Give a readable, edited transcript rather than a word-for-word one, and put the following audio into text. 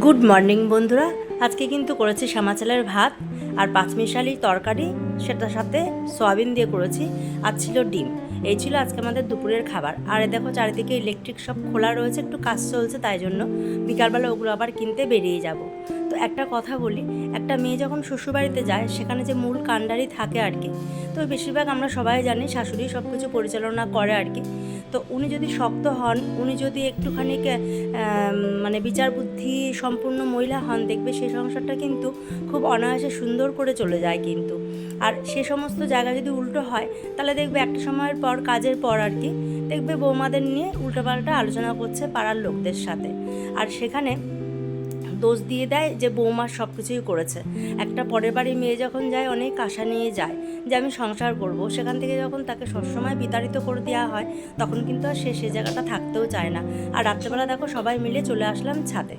Good morning বন্ধুরা। আজকে কিন্তু করেছি শ্যামা চালের ভাত আর পাঁচমিশালি তরকারি, সেটার সাথে সয়াবিন দিয়ে করেছি, আর ছিল ডিম। এই ছিল আজকে আমাদের দুপুরের খাবার। আর দেখো চারিদিকে ইলেকট্রিক সব খোলা রয়েছে, একটু কাজ চলছে, তাই জন্য বিকালবেলা ওগুলো আবার কিনতে বেরিয়ে যাব। তো একটা কথা বলি, একটা মেয়ে যখন শ্বশুরবাড়িতে যায় সেখানে যে মূল কাণ্ডারি থাকে আর কি, তো বেশিরভাগ আমরা সবাই জানি শাশুড়ি সব কিছু পরিচালনা করে আর কি। তো উনি যদি শক্ত হন, উনি যদি একটুখানি মানে বিচার বুদ্ধি সম্পূর্ণ মহিলা হন, দেখবে সেই সংসারটা কিন্তু খুব অনায়াসে সুন্দর করে চলে যায় কিন্তু। আর সে সমস্ত জায়গা যদি উল্টো হয়, তাহলে দেখবে একটা সময়ের পর, কাজের পর আর কি, দেখবে বৌমাদের নিয়ে উল্টোপাল্টা আলোচনা করছে পাড়ার লোকদের সাথে। আর সেখানে দোষ দিয়ে দেয় যে বৌমা সব কিছুই করেছে। একটা পরের বাড়ির মেয়ে যখন যায় অনেক আশা নিয়ে যায় যে আমি সংসার করব, সেখান থেকে যখন তাকে সবসময় বিতাড়িত করে দেওয়া হয়, তখন কিন্তু আর সে জায়গাটা থাকতেও চায় না। আর রাত্রেবেলা দেখো সবাই মিলে চলে আসলাম ছাদে।